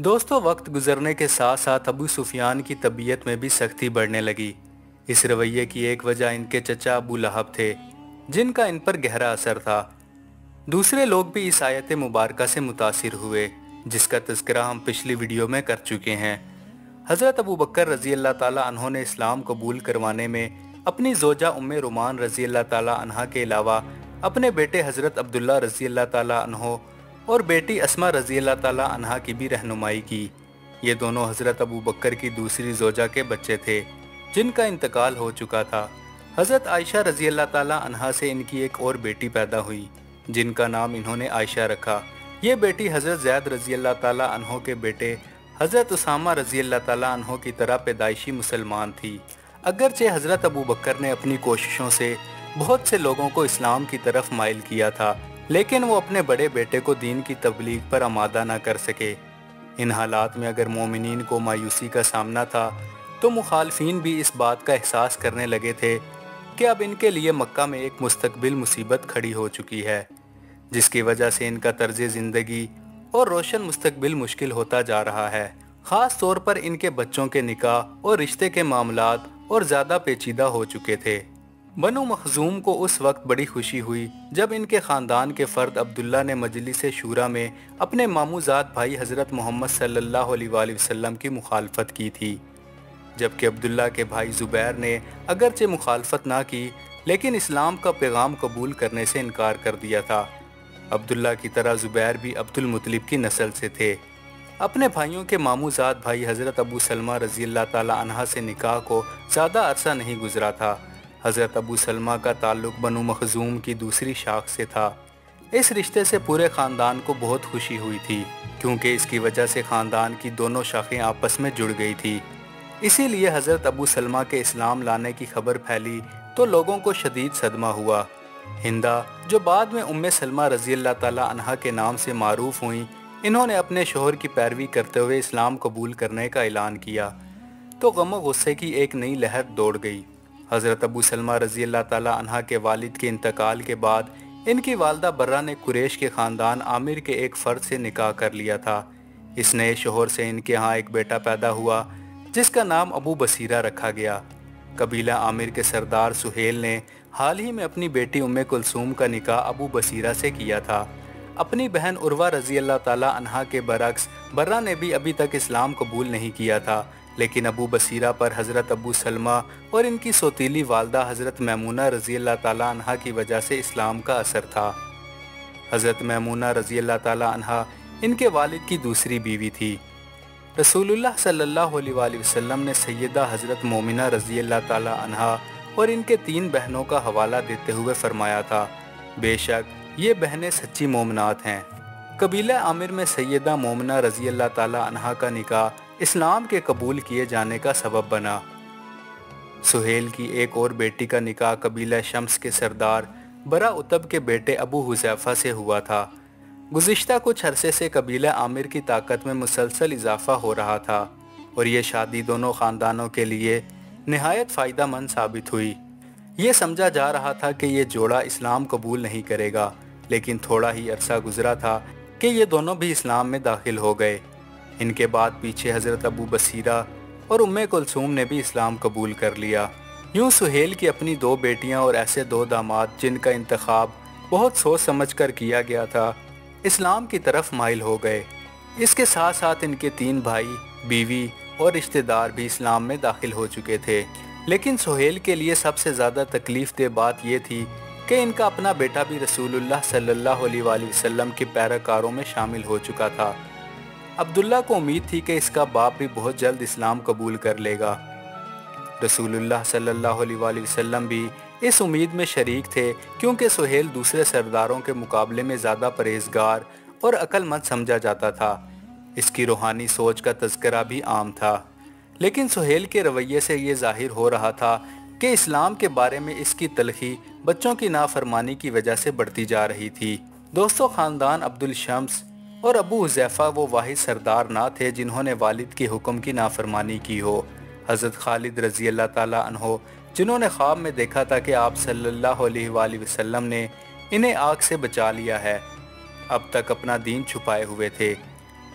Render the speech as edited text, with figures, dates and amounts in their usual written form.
دوستوں، وقت گزرنے کے ساتھ ساتھ ابو سفیان کی طبیعت میں بھی سختی بڑھنے لگی۔ اس رویے کی ایک وجہ ان کے چچا ابو لہب تھے، جن کا ان پر گہرا اثر تھا۔ دوسرے لوگ بھی اس آیت مبارکہ سے متاثر ہوئے، جس کا تذکرہ ہم پچھلی ویڈیو میں کر چکے ہیں۔ حضرت ابو بکر رضی اللہ تعالیٰ عنہ نے اسلام قبول کروانے میں اپنی زوجہ ام رومان رضی اللہ تعالیٰ عنہ کے علاوہ اپنے بیٹے حضرت عبداللہ رضی اللہ تعالیٰ عنہ اور بیٹی اسما رضی اللہ تعالیٰ عنہ کی بھی رہنمائی کی۔ یہ دونوں حضرت ابو بکر کی دوسری زوجہ کے بچے تھے، جن کا انتقال ہو چکا تھا۔ حضرت عائشہ رضی اللہ تعالیٰ عنہ سے ان کی ایک اور بیٹی پیدا ہوئی، جن کا نام انہوں نے عائشہ رکھا۔ یہ بیٹی حضرت زید رضی اللہ تعالیٰ عنہ کے بیٹے حضرت اسامہ رضی اللہ تعالیٰ عنہ کی طرح پیدائشی مسلمان تھی۔ اگرچہ حضرت ابو بکر نے اپنی کوششوں سے بہت سے لوگوں کو اسلام کی طرف مائل کیا تھا، لیکن وہ اپنے بڑے بیٹے کو دین کی تبلیغ پر آمادہ نہ کر سکے۔ ان حالات میں اگر مومنین کو مایوسی کا سامنا تھا، تو مخالفین بھی اس بات کا احساس کرنے لگے تھے کہ اب ان کے لیے مکہ میں ایک مستقبل مصیبت کھڑی ہو چکی ہے، جس کی وجہ سے ان کا طرز زندگی اور روشن مستقبل مشکل ہوتا جا رہا ہے۔ خاص طور پر ان کے بچوں کے نکاح اور رشتے کے معاملات اور زیادہ پیچیدہ ہو چکے تھے۔ بنو مخزوم کو اس وقت بڑی خوشی ہوئی جب ان کے خاندان کے فرد عبداللہ نے مجلس شورا میں اپنے ماموں زاد بھائی حضرت محمد صلی اللہ علیہ وآلہ وسلم کی مخالفت کی تھی، جبکہ عبداللہ کے بھائی زبیر نے اگرچہ مخالفت نہ کی، لیکن اسلام کا پیغام قبول کرنے سے انکار کر دیا تھا۔ عبداللہ کی طرح زبیر بھی عبد المطلب کی نسل سے تھے۔ اپنے بھائیوں کے ماموں زاد بھائی حضرت ابو سلمہ رضی اللہ تعالیٰ عنہ سے نکاح کو زیادہ عرصہ نہیں گزرا تھا۔ حضرت ابو سلمہ کا تعلق بنو مخزوم کی دوسری شاخ سے تھا۔ اس رشتے سے پورے خاندان کو بہت خوشی ہوئی تھی، کیونکہ اس کی وجہ سے خاندان کی دونوں شاخیں آپس میں جڑ گئی تھی۔ اسی لیے حضرت ابو سلمہ کے اسلام لانے کی خبر پھیلی تو لوگوں کو شدید صدمہ ہوا۔ ہندہ، جو بعد میں ام سلمہ رضی اللہ تعالیٰ عنہ کے نام سے معروف ہوئیں، انہوں نے اپنے شوہر کی پیروی کرتے ہوئے اسلام قبول کرنے کا اعلان کیا تو غم و غصے کی ایک نئی لہر دوڑ گئی۔ حضرت ابو سلمہ رضی اللہ تعالیٰ عنہ کے والد کے انتقال کے بعد ان کی والدہ برہ نے قریش کے خاندان عامر کے ایک فرد سے نکاح کر لیا تھا۔ اس نئے شوہر سے ان کے ہاں ایک بیٹا پیدا ہوا، جس کا نام ابو بصیرہ رکھا گیا۔ قبیلہ عامر کے سردار سہیل نے حال ہی میں اپنی بیٹی ام کلثوم کا نکاح ابو بصیرہ سے کیا تھا۔ اپنی بہن عروہ رضی اللہ تعالیٰ عنہ کے برعکس برہ نے بھی ابھی تک اسلام قبول نہیں کیا تھا، لیکن ابو بصیرہ پر حضرت ابو سلمہ اور ان کی سوتیلی والدہ حضرت میمونہ رضی اللہ تعالیٰ عنہ کی وجہ سے اسلام کا اثر تھا۔ حضرت میمونہ رضی اللہ تعالیٰ عنہ ان کے والد کی دوسری بیوی تھی۔ رسول اللہ صلی اللہ علیہ وآلہ وسلم نے سیدہ حضرت مومنہ رضی اللہ تعالیٰ عنہ اور ان کے 3 بہنوں کا حوالہ دیتے ہوئے فرمایا تھا، بے شک یہ بہنیں سچی مومنات ہیں۔ قبیلہ عامر میں سیدہ مومنہ رضی اللہ تعالیٰ عنہ کا نکاح اسلام کے قبول کیے جانے کا سبب بنا۔ سہیل کی ایک اور بیٹی کا نکاح قبیلہ شمس کے سردار برہ اتب کے بیٹے ابو حذیفہ سے ہوا تھا۔ گزشتہ کچھ عرصے سے قبیلہ عامر کی طاقت میں مسلسل اضافہ ہو رہا تھا، اور یہ شادی دونوں خاندانوں کے لیے نہایت فائدہ مند ثابت ہوئی۔ یہ سمجھا جا رہا تھا کہ یہ جوڑا اسلام قبول نہیں کرے گا، لیکن تھوڑا ہی عرصہ گزرا تھا کہ یہ دونوں بھی اسلام میں داخل ہو گئے۔ ان کے بعد پیچھے حضرت ابو بصیرہ اور ام کلثوم نے بھی اسلام قبول کر لیا۔ یوں سہیل کی اپنی 2 بیٹیاں اور ایسے 2 داماد جن کا انتخاب بہت سوچ سمجھ کر کیا گیا تھا، اسلام کی طرف مائل ہو گئے۔ اس کے ساتھ ساتھ ان کے 3 بھائی، بیوی اور رشتہ دار بھی اسلام میں داخل ہو چکے تھے، لیکن سہیل کے لیے سب سے زیادہ تکلیف دہ بات یہ تھی کہ ان کا اپنا بیٹا بھی رسول اللہ صلی اللہ علیہ وآلہ وسلم کے پیروکاروں میں شامل ہو چکا تھا۔ عبداللہ کو امید تھی کہ اس کا باپ بھی بہت جلد اسلام قبول کر لے گا۔ رسول اللہ صلی اللہ علیہ وآلہ وسلم بھی اس امید میں شریک تھے، کیونکہ سہیل دوسرے سرداروں کے مقابلے میں زیادہ پرہیزگار اور عقل مند سمجھا جاتا تھا۔ اس کی روحانی سوچ کا تذکرہ بھی عام تھا، لیکن سہیل کے رویے سے یہ ظاہر ہو رہا تھا کہ اسلام کے بارے میں اس کی تلخی بچوں کی نافرمانی کی وجہ سے بڑھتی جا رہی تھی۔ دوستو، خاندان عبد الشمس اور ابو حذیفہ وہ واحد سردار نہ تھے جنہوں نے والد کے حکم کی نافرمانی کی ہو۔ حضرت خالد رضی اللہ تعالیٰ عنہ، جنہوں نے خواب میں دیکھا تھا کہ آپ صلی اللہ علیہ وآلہ وسلم نے انہیں آگ سے بچا لیا ہے، اب تک اپنا دین چھپائے ہوئے تھے،